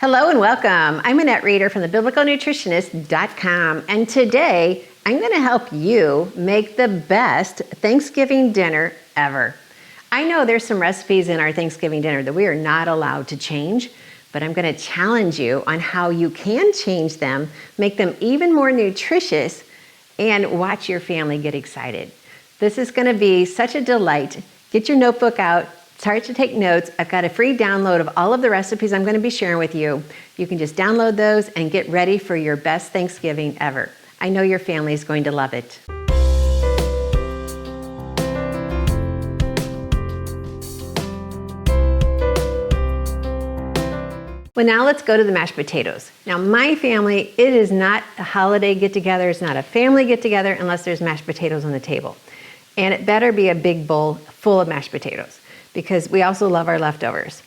Hello and welcome. I'm Annette Reeder from thebiblicalnutritionist.com, and today I'm going to help you make the best Thanksgiving dinner ever. I know there's some recipes in our Thanksgiving dinner that we are not allowed to change, but I'm going to challenge you on how you can change them, make them even more nutritious, and watch your family get excited. This is going to be such a delight. Get your notebook out. Start to take notes. I've got a free download of all of the recipes I'm going to be sharing with you. You can just download those and get ready for your best Thanksgiving ever. I know your family is going to love it. Well, now let's go to the mashed potatoes. Now, my family, it is not a holiday get-together. It's not a family get-together unless there's mashed potatoes on the table. And it better be a big bowl full of mashed potatoes, because we also love our leftovers.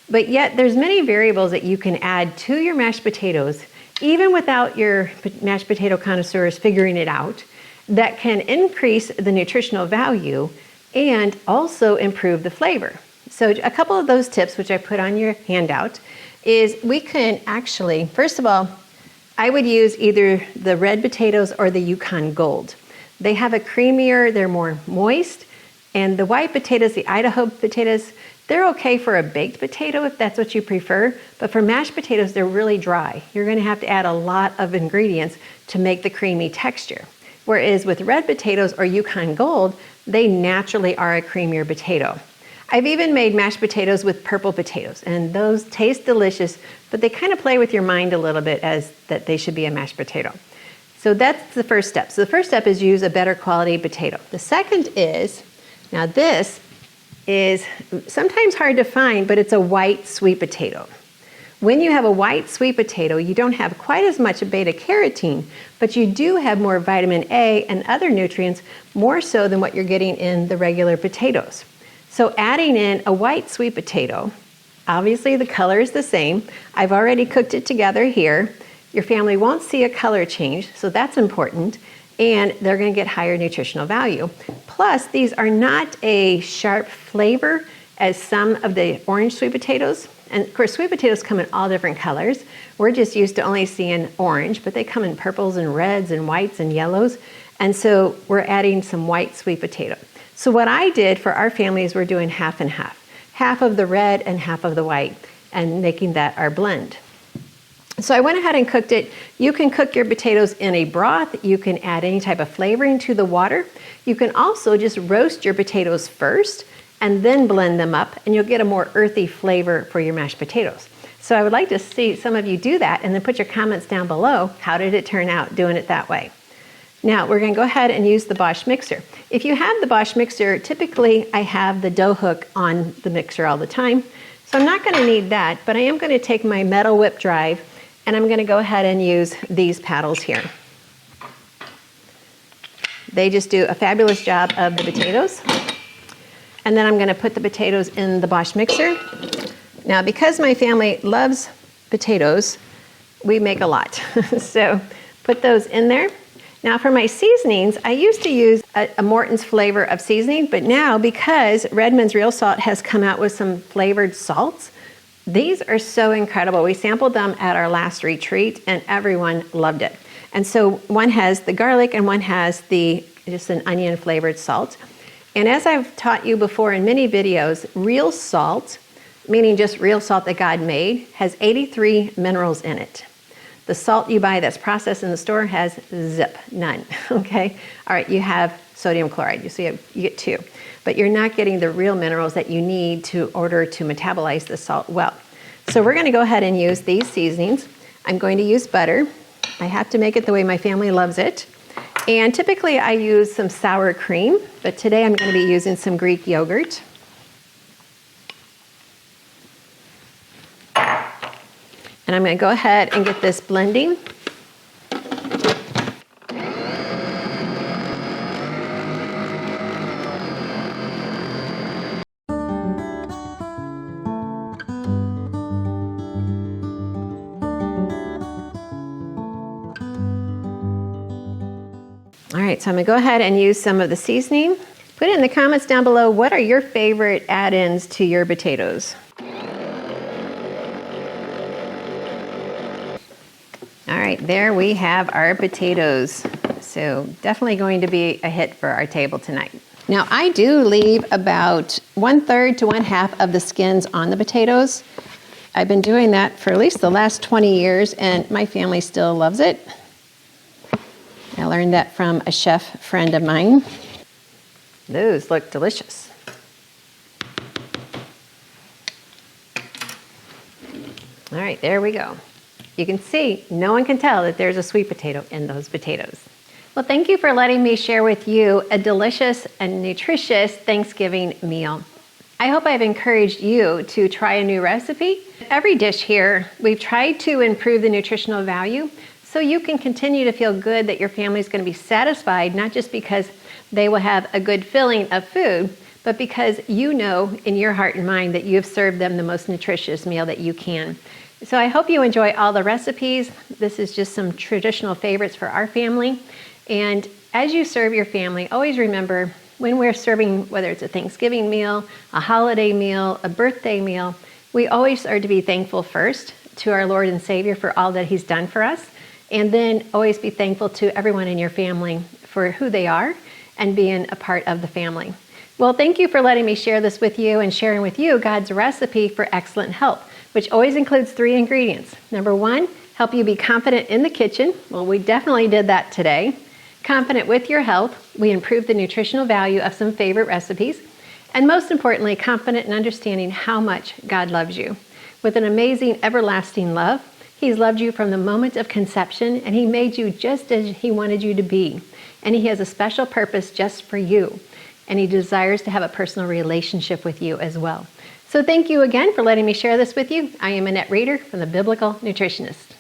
But yet there's many variables that you can add to your mashed potatoes, even without your mashed potato connoisseurs figuring it out, that can increase the nutritional value and also improve the flavor. So a couple of those tips, which I put on your handout, is we can actually, first of all, I would use either the red potatoes or the Yukon Gold. They have a creamier, they're more moist. And the white potatoes, the Idaho potatoes, they're okay for a baked potato if that's what you prefer. But for mashed potatoes, they're really dry. You're going to have to add a lot of ingredients to make the creamy texture. Whereas with red potatoes or Yukon Gold, they naturally are a creamier potato. I've even made mashed potatoes with purple potatoes, and those taste delicious, but they kind of play with your mind a little bit as that they should be a mashed potato. So that's the first step. So the first step is use a better quality potato. The second is, now this is sometimes hard to find, but it's a white sweet potato. When you have a white sweet potato, you don't have quite as much beta carotene, but you do have more vitamin A and other nutrients, more so than what you're getting in the regular potatoes. So adding in a white sweet potato, obviously the color is the same. I've already cooked it together here. Your family won't see a color change, so that's important. And they're going to get higher nutritional value. Plus, these are not a sharp flavor as some of the orange sweet potatoes. And of course, sweet potatoes come in all different colors. We're just used to only seeing orange, but they come in purples and reds and whites and yellows. And so we're adding some white sweet potato. So what I did for our families, we're doing half and half. Half of the red and half of the white, and making that our blend. So I went ahead and cooked it. You can cook your potatoes in a broth. You can add any type of flavoring to the water. You can also just roast your potatoes first and then blend them up, and you'll get a more earthy flavor for your mashed potatoes. So I would like to see some of you do that, and then put your comments down below. How did it turn out doing it that way? Now we're going to go ahead and use the Bosch mixer. If you have the Bosch mixer, typically I have the dough hook on the mixer all the time. So I'm not going to need that, but I am going to take my metal whip drive, and I'm going to go ahead and use these paddles here. They just do a fabulous job of the potatoes. And then I'm going to put the potatoes in the Bosch mixer. Now, because my family loves potatoes, we make a lot. So put those in there. Now for my seasonings, I used to use a Morton's flavor of seasoning, but now because Redmond's Real Salt has come out with some flavored salts, these are so incredible. We sampled them at our last retreat and everyone loved it. And so one has the garlic and one has just an onion flavored salt. And as I've taught you before in many videos, real salt, meaning just real salt that God made, has 83 minerals in it. The salt you buy that's processed in the store has none, okay? All right, you have sodium chloride, you get 2. But you're not getting the real minerals that you need to order to metabolize the salt well. So we're going to go ahead and use these seasonings. I'm going to use butter. I have to make it the way my family loves it. And typically I use some sour cream, but today I'm going to be using some Greek yogurt. And I'm going to go ahead and get this blending. All right, so I'm going to go ahead and use some of the seasoning. Put it in the comments down below, what are your favorite add-ins to your potatoes? All right, there we have our potatoes. So definitely going to be a hit for our table tonight. Now I do leave about 1/3 to 1/2 of the skins on the potatoes. I've been doing that for at least the last 20 years and my family still loves it. I learned that from a chef friend of mine. Those look delicious. All right, there we go. You can see, no one can tell that there's a sweet potato in those potatoes. Well, thank you for letting me share with you a delicious and nutritious Thanksgiving meal. I hope I've encouraged you to try a new recipe. Every dish here, we've tried to improve the nutritional value so you can continue to feel good that your family's going to be satisfied, not just because they will have a good filling of food, but because you know in your heart and mind that you have served them the most nutritious meal that you can. So I hope you enjoy all the recipes. This is just some traditional favorites for our family. And as you serve your family, always remember when we're serving, whether it's a Thanksgiving meal, a holiday meal, a birthday meal, we always are to be thankful first to our Lord and Savior for all that He's done for us. And then always be thankful to everyone in your family for who they are and being a part of the family. Well, thank you for letting me share this with you and sharing with you God's recipe for excellent health, which always includes 3 ingredients. Number 1, help you be confident in the kitchen. Well, we definitely did that today. Confident with your health. We improved the nutritional value of some favorite recipes. And most importantly, confident in understanding how much God loves you. With an amazing, everlasting love, He's loved you from the moment of conception, and He made you just as He wanted you to be. And He has a special purpose just for you. And He desires to have a personal relationship with you as well. So thank you again for letting me share this with you. I am Annette Reeder from The Biblical Nutritionist.